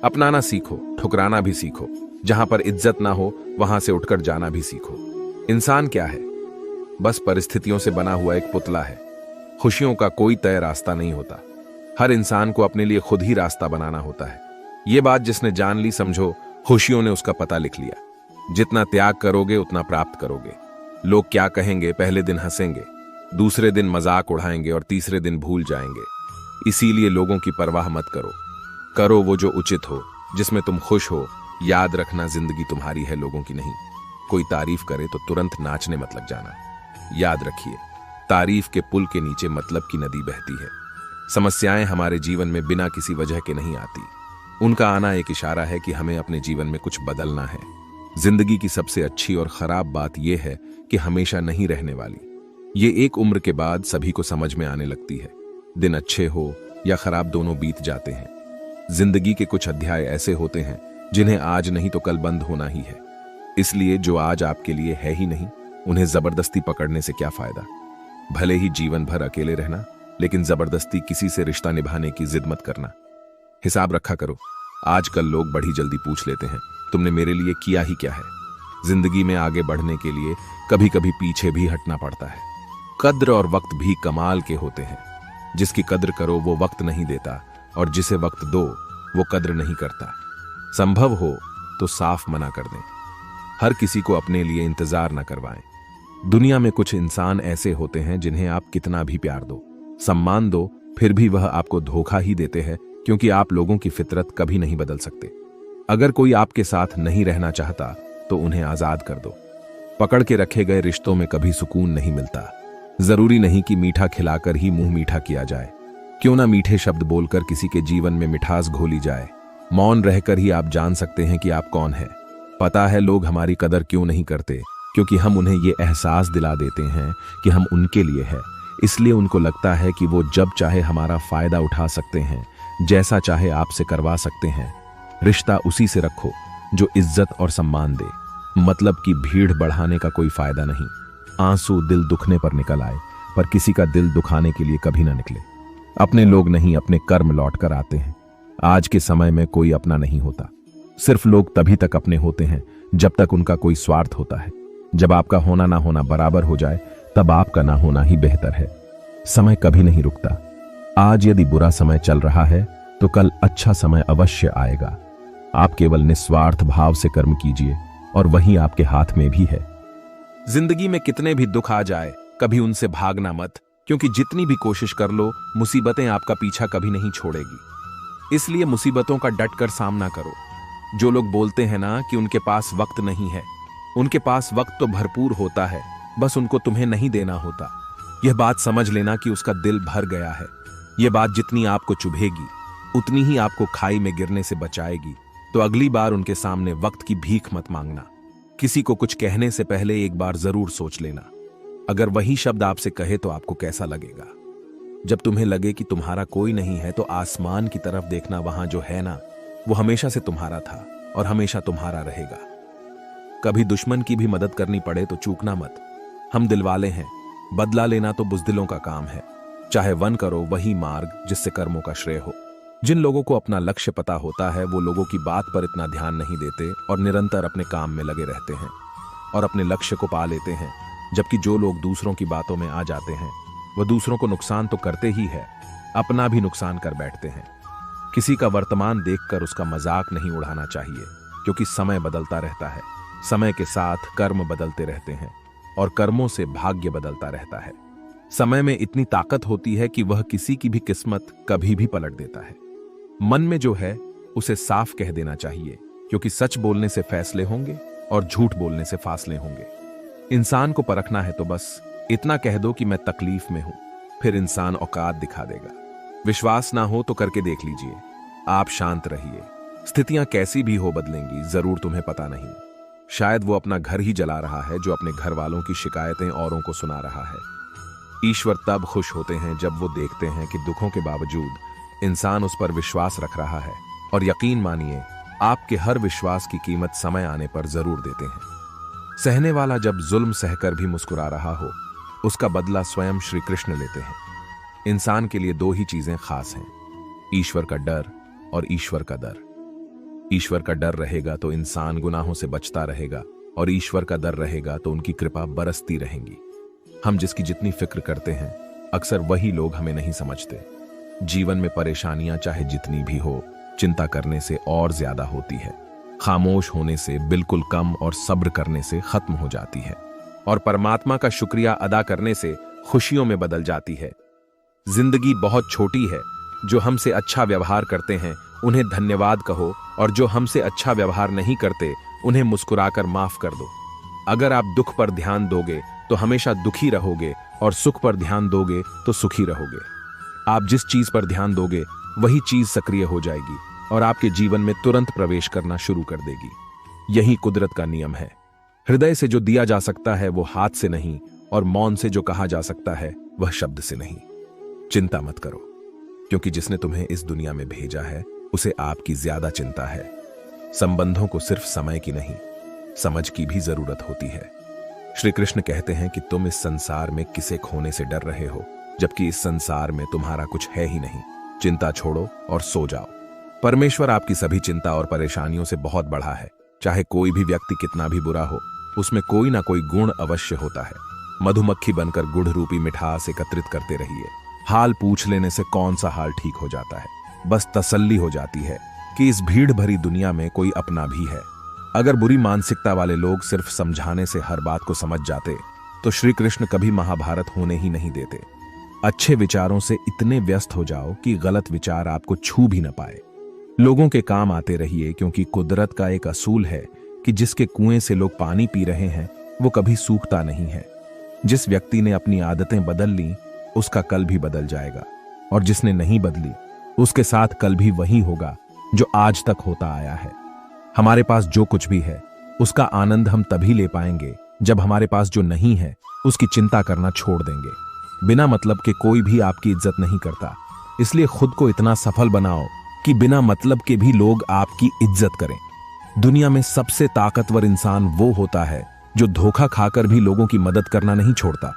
अपनाना सीखो, ठुकराना भी सीखो। जहां पर इज्जत ना हो वहां से उठकर जाना भी सीखो। इंसान क्या है? बस परिस्थितियों से बना हुआ एक पुतला है। खुशियों का कोई तय रास्ता नहीं होता। हर इंसान को अपने लिए खुद ही रास्ता बनाना होता है। ये बात जिसने जान ली, समझो खुशियों ने उसका पता लिख लिया। जितना त्याग करोगे उतना प्राप्त करोगे। लोग क्या कहेंगे, पहले दिन हंसेंगे, दूसरे दिन मजाक उड़ाएंगे और तीसरे दिन भूल जाएंगे। इसीलिए लोगों की परवाह मत करो। करो वो जो उचित हो, जिसमें तुम खुश हो। याद रखना, जिंदगी तुम्हारी है, लोगों की नहीं। कोई तारीफ करे तो तुरंत नाचने मत लग जाना। याद रखिए, तारीफ के पुल के नीचे मतलब की नदी बहती है। समस्याएं हमारे जीवन में बिना किसी वजह के नहीं आती। उनका आना एक इशारा है कि हमें अपने जीवन में कुछ बदलना है। जिंदगी की सबसे अच्छी और खराब बात यह है कि हमेशा नहीं रहने वाली। ये एक उम्र के बाद सभी को समझ में आने लगती है। दिन अच्छे हो या खराब, दोनों बीत जाते हैं। जिंदगी के कुछ अध्याय ऐसे होते हैं जिन्हें आज नहीं तो कल बंद होना ही है। इसलिए जो आज आपके लिए है ही नहीं, उन्हें जबरदस्ती पकड़ने से क्या फायदा। भले ही जीवन भर अकेले रहना, लेकिन जबरदस्ती किसी से रिश्ता निभाने की जिद मत करना। हिसाब रखा करो। आजकल लोग बड़ी जल्दी पूछ लेते हैं, तुमने मेरे लिए किया ही क्या है। जिंदगी में आगे बढ़ने के लिए कभी कभी पीछे भी हटना पड़ता है। कद्र और वक्त भी कमाल के होते हैं। जिसकी कद्र करो वो वक्त नहीं देता, और जिसे वक्त दो वो कद्र नहीं करता। संभव हो तो साफ मना कर दें। हर किसी को अपने लिए इंतजार न करवाएं। दुनिया में कुछ इंसान ऐसे होते हैं जिन्हें आप कितना भी प्यार दो, सम्मान दो, फिर भी वह आपको धोखा ही देते हैं, क्योंकि आप लोगों की फितरत कभी नहीं बदल सकते। अगर कोई आपके साथ नहीं रहना चाहता तो उन्हें आजाद कर दो। पकड़ के रखे गए रिश्तों में कभी सुकून नहीं मिलता। जरूरी नहीं कि मीठा खिलाकर ही मुंह मीठा किया जाए। क्यों ना मीठे शब्द बोलकर किसी के जीवन में मिठास घोली जाए। मौन रहकर ही आप जान सकते हैं कि आप कौन हैं। पता है लोग हमारी कदर क्यों नहीं करते, क्योंकि हम उन्हें ये एहसास दिला देते हैं कि हम उनके लिए हैं। इसलिए उनको लगता है कि वो जब चाहे हमारा फायदा उठा सकते हैं, जैसा चाहे आपसे करवा सकते हैं। रिश्ता उसी से रखो जो इज्जत और सम्मान दे। मतलब की भीड़ बढ़ाने का कोई फायदा नहीं। आंसू दिल दुखने पर निकल आए, पर किसी का दिल दुखाने के लिए कभी ना निकले। अपने लोग नहीं, अपने कर्म लौट कर आते हैं। आज के समय में कोई अपना नहीं होता। सिर्फ लोग तभी तक अपने होते हैं जब तक उनका कोई स्वार्थ होता है। जब आपका होना ना होना बराबर हो जाए, तब आपका ना होना ही बेहतर है। समय कभी नहीं रुकता। आज यदि बुरा समय चल रहा है तो कल अच्छा समय अवश्य आएगा। आप केवल निस्वार्थ भाव से कर्म कीजिए और वही आपके हाथ में भी है। जिंदगी में कितने भी दुख आ जाए, कभी उनसे भागना मत, क्योंकि जितनी भी कोशिश कर लो, मुसीबतें आपका पीछा कभी नहीं छोड़ेगी। इसलिए मुसीबतों का डटकर सामना करो। जो लोग बोलते हैं ना कि उनके पास वक्त नहीं है, उनके पास वक्त तो भरपूर होता है, बस उनको तुम्हें नहीं देना होता। यह बात समझ लेना कि उसका दिल भर गया है। यह बात जितनी आपको चुभेगी, उतनी ही आपको खाई में गिरने से बचाएगी। तो अगली बार उनके सामने वक्त की भीख मत मांगना। किसी को कुछ कहने से पहले एक बार जरूर सोच लेना। अगर वही शब्द आपसे कहे तो आपको कैसा लगेगा। जब तुम्हें लगे कि तुम्हारा कोई नहीं है, तो आसमान की तरफ देखना। वहां जो है ना, वो हमेशा से तुम्हारा था और हमेशा तुम्हारा रहेगा। कभी दुश्मन की भी मदद करनी पड़े तो चूकना मत। हम दिलवाले हैं, बदला लेना तो बुजदिलों का काम है। चाहे वन करो वही मार्ग जिससे कर्मों का श्रेय हो। जिन लोगों को अपना लक्ष्य पता होता है, वो लोगों की बात पर इतना ध्यान नहीं देते और निरंतर अपने काम में लगे रहते हैं और अपने लक्ष्य को पा लेते हैं। जबकि जो लोग दूसरों की बातों में आ जाते हैं, वह दूसरों को नुकसान तो करते ही है, अपना भी नुकसान कर बैठते हैं। किसी का वर्तमान देखकर उसका मजाक नहीं उड़ाना चाहिए, क्योंकि समय बदलता रहता है। समय के साथ कर्म बदलते रहते हैं और कर्मों से भाग्य बदलता रहता है। समय में इतनी ताकत होती है कि वह किसी की भी किस्मत कभी भी पलट देता है। मन में जो है उसे साफ कह देना चाहिए, क्योंकि सच बोलने से फैसले होंगे और झूठ बोलने से फासले होंगे। इंसान को परखना है तो बस इतना कह दो कि मैं तकलीफ में हूं, फिर इंसान औकात दिखा देगा। विश्वास ना हो तो करके देख लीजिए। आप शांत रहिए। स्थितियां कैसी भी हो बदलेंगी, जरूर तुम्हें पता नहीं। शायद वो अपना घर ही जला रहा है जो अपने घर वालों की शिकायतें औरों को सुना रहा है। ईश्वर तब खुश होते हैं जब वो देखते हैं कि दुखों के बावजूद इंसान उस पर विश्वास रख रहा है। और यकीन मानिए, आपके हर विश्वास की कीमत समय आने पर जरूर देते हैं। सहने वाला जब जुल्म सहकर भी मुस्कुरा रहा हो, उसका बदला स्वयं श्री कृष्ण लेते हैं। इंसान के लिए दो ही चीजें खास हैं, ईश्वर का डर और ईश्वर का दर। ईश्वर का डर रहेगा तो इंसान गुनाहों से बचता रहेगा, और ईश्वर का डर रहेगा तो उनकी कृपा बरसती रहेंगी। हम जिसकी जितनी फिक्र करते हैं, अक्सर वही लोग हमें नहीं समझते। जीवन में परेशानियां चाहे जितनी भी हो, चिंता करने से और ज्यादा होती है, खामोश होने से बिल्कुल कम और सब्र करने से खत्म हो जाती है, और परमात्मा का शुक्रिया अदा करने से खुशियों में बदल जाती है। जिंदगी बहुत छोटी है। जो हमसे अच्छा व्यवहार करते हैं उन्हें धन्यवाद कहो, और जो हमसे अच्छा व्यवहार नहीं करते उन्हें मुस्कुराकर माफ कर दो। अगर आप दुख पर ध्यान दोगे तो हमेशा दुखी रहोगे, और सुख पर ध्यान दोगे तो सुखी रहोगे। आप जिस चीज पर ध्यान दोगे वही चीज सक्रिय हो जाएगी और आपके जीवन में तुरंत प्रवेश करना शुरू कर देगी। यही कुदरत का नियम है। हृदय से जो दिया जा सकता है वो हाथ से नहीं, और मौन से जो कहा जा सकता है वह शब्द से नहीं। चिंता मत करो, क्योंकि जिसने तुम्हें इस दुनिया में भेजा है उसे आपकी ज्यादा चिंता है। संबंधों को सिर्फ समय की नहीं, समझ की भी जरूरत होती है। श्री कृष्ण कहते हैं कि तुम इस संसार में किसे खोने से डर रहे हो, जबकि इस संसार में तुम्हारा कुछ है ही नहीं। चिंता छोड़ो और सो जाओ। परमेश्वर आपकी सभी चिंता और परेशानियों से बहुत बड़ा है। चाहे कोई भी व्यक्ति कितना भी बुरा हो, उसमें कोई ना कोई गुण अवश्य होता है। मधुमक्खी बनकर गुड़ रूपी मिठास एकत्रित करते रहिए। हाल पूछ लेने से कौन सा हाल ठीक हो जाता है, बस तसल्ली हो जाती है कि इस भीड़ भरी दुनिया में कोई अपना भी है। अगर बुरी मानसिकता वाले लोग सिर्फ समझाने से हर बात को समझ जाते तो श्री कृष्ण कभी महाभारत होने ही नहीं देते। अच्छे विचारों से इतने व्यस्त हो जाओ कि गलत विचार आपको छू भी न पाए। लोगों के काम आते रहिए, क्योंकि कुदरत का एक असूल है कि जिसके कुएं से लोग पानी पी रहे हैं वो कभी सूखता नहीं है। जिस व्यक्ति ने अपनी आदतें बदल ली उसका कल भी बदल जाएगा, और जिसने नहीं बदली उसके साथ कल भी वही होगा जो आज तक होता आया है। हमारे पास जो कुछ भी है उसका आनंद हम तभी ले पाएंगे जब हमारे पास जो नहीं है उसकी चिंता करना छोड़ देंगे। बिना मतलब के कोई भी आपकी इज्जत नहीं करता, इसलिए खुद को इतना सफल बनाओ कि बिना मतलब के भी लोग आपकी इज्जत करें। दुनिया में सबसे ताकतवर इंसान वो होता है जो धोखा खाकर भी लोगों की मदद करना नहीं छोड़ता।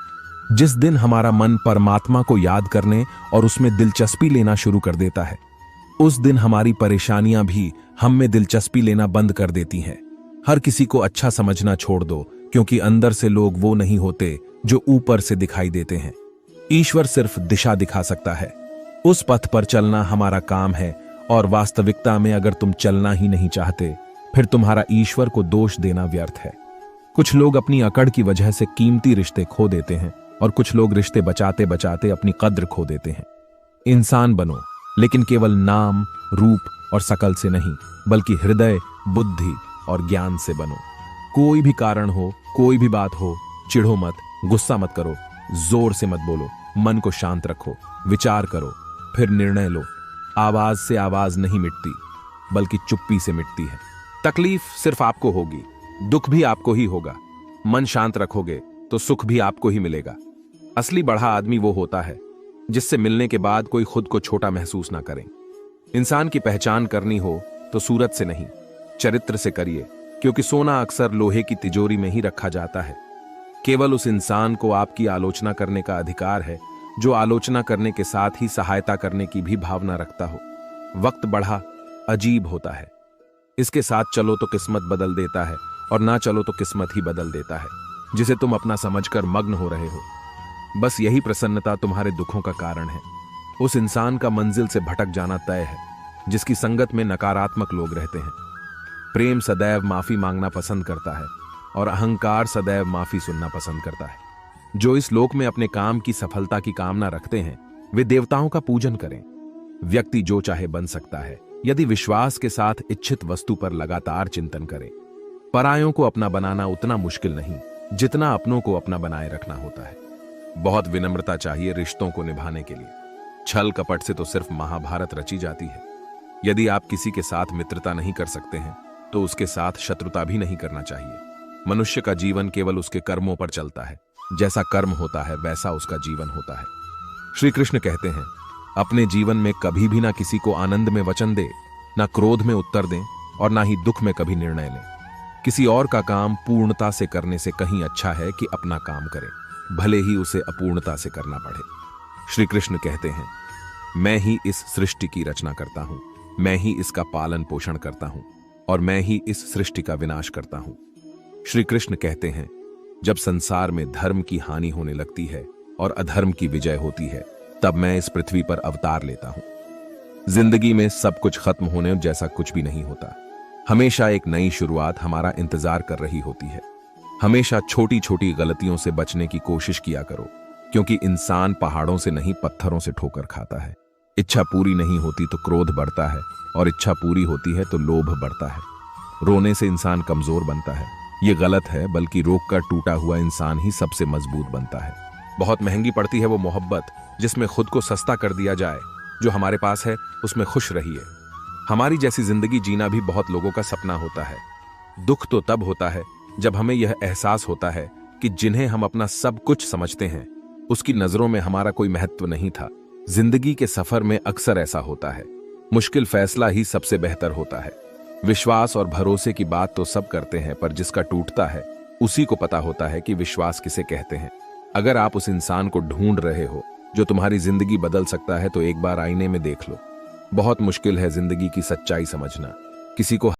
जिस दिन हमारा मन परमात्मा को याद करने और उसमें दिलचस्पी लेना शुरू कर देता है, उस दिन हमारी परेशानियां भी हम में दिलचस्पी लेना बंद कर देती हैं। हर किसी को अच्छा समझना छोड़ दो, क्योंकि अंदर से लोग वो नहीं होते जो ऊपर से दिखाई देते हैं। ईश्वर सिर्फ दिशा दिखा सकता है, उस पथ पर चलना हमारा काम है। और वास्तविकता में अगर तुम चलना ही नहीं चाहते, फिर तुम्हारा ईश्वर को दोष देना व्यर्थ है। कुछ लोग अपनी अकड़ की वजह से कीमती रिश्ते खो देते हैं, और कुछ लोग रिश्ते बचाते बचाते अपनी कद्र खो देते हैं। इंसान बनो, लेकिन केवल नाम, रूप और शकल से नहीं, बल्कि हृदय, बुद्धि और ज्ञान से बनो। कोई भी कारण हो, कोई भी बात हो, चिढ़ो मत, गुस्सा मत करो, जोर से मत बोलो, मन को शांत रखो, विचार करो, फिर निर्णय लो। आवाज से आवाज नहीं मिटती, बल्कि चुप्पी से मिटती है। तकलीफ सिर्फ आपको होगी, दुख भी आपको ही होगा। मन शांत रखोगे तो सुख भी आपको ही मिलेगा। असली बड़ा आदमी वो होता है जिससे मिलने के बाद कोई खुद को छोटा महसूस ना करे। इंसान की पहचान करनी हो तो सूरत से नहीं, चरित्र से करिए, क्योंकि सोना अक्सर लोहे की तिजोरी में ही रखा जाता है। केवल उस इंसान को आपकी आलोचना करने का अधिकार है जो आलोचना करने के साथ ही सहायता करने की भी भावना रखता हो। वक्त बड़ा अजीब होता है, इसके साथ चलो तो किस्मत बदल देता है, और ना चलो तो किस्मत ही बदल देता है, जिसे तुम अपना समझकर मग्न हो रहे हो। बस यही प्रसन्नता तुम्हारे दुखों का कारण है। उस इंसान का मंजिल से भटक जाना तय है जिसकी संगत में नकारात्मक लोग रहते हैं। प्रेम सदैव माफी मांगना पसंद करता है, और अहंकार सदैव माफी सुनना पसंद करता है। जो इस लोक में अपने काम की सफलता की कामना रखते हैं वे देवताओं का पूजन करें। व्यक्ति जो चाहे बन सकता है यदि विश्वास के साथ इच्छित वस्तु पर लगातार चिंतन करे। परायों को अपना बनाना उतना मुश्किल नहीं जितना अपनों को अपना बनाए रखना होता है। बहुत विनम्रता चाहिए रिश्तों को निभाने के लिए। छल कपट से तो सिर्फ महाभारत रची जाती है। यदि आप किसी के साथ मित्रता नहीं कर सकते हैं तो उसके साथ शत्रुता भी नहीं करना चाहिए। मनुष्य का जीवन केवल उसके कर्मों पर चलता है। जैसा कर्म होता है वैसा उसका जीवन होता है। श्री कृष्ण कहते हैं, अपने जीवन में कभी भी ना किसी को आनंद में वचन दे, ना क्रोध में उत्तर दें, और ना ही दुख में कभी निर्णय लें। किसी और का काम पूर्णता से करने से कहीं अच्छा है कि अपना काम करें, भले ही उसे अपूर्णता से करना पड़े। श्री कृष्ण कहते हैं, मैं ही इस सृष्टि की रचना करता हूं, मैं ही इसका पालन पोषण करता हूं, और मैं ही इस सृष्टि का विनाश करता हूं। श्री कृष्ण कहते हैं, जब संसार में धर्म की हानि होने लगती है और अधर्म की विजय होती है, तब मैं इस पृथ्वी पर अवतार लेता हूं। जिंदगी में सब कुछ खत्म होने जैसा कुछ भी नहीं होता। हमेशा एक नई शुरुआत हमारा इंतजार कर रही होती है। हमेशा छोटी छोटी गलतियों से बचने की कोशिश किया करो, क्योंकि इंसान पहाड़ों से नहीं पत्थरों से ठोकर खाता है। इच्छा पूरी नहीं होती तो क्रोध बढ़ता है, और इच्छा पूरी होती है तो लोभ बढ़ता है। रोने से इंसान कमजोर बनता है, ये गलत है, बल्कि रोककर टूटा हुआ इंसान ही सबसे मजबूत बनता है। बहुत महंगी पड़ती है वो मोहब्बत जिसमें खुद को सस्ता कर दिया जाए। जो हमारे पास है उसमें खुश रहिए। हमारी जैसी जिंदगी जीना भी बहुत लोगों का सपना होता है। दुख तो तब होता है जब हमें यह एहसास होता है कि जिन्हें हम अपना सब कुछ समझते हैं, उसकी नजरों में हमारा कोई महत्व नहीं था। जिंदगी के सफर में अक्सर ऐसा होता है। मुश्किल फैसला ही सबसे बेहतर होता है। विश्वास और भरोसे की बात तो सब करते हैं, पर जिसका टूटता है उसी को पता होता है कि विश्वास किसे कहते हैं। अगर आप उस इंसान को ढूंढ रहे हो जो तुम्हारी जिंदगी बदल सकता है, तो एक बार आईने में देख लो। बहुत मुश्किल है जिंदगी की सच्चाई समझना। किसी को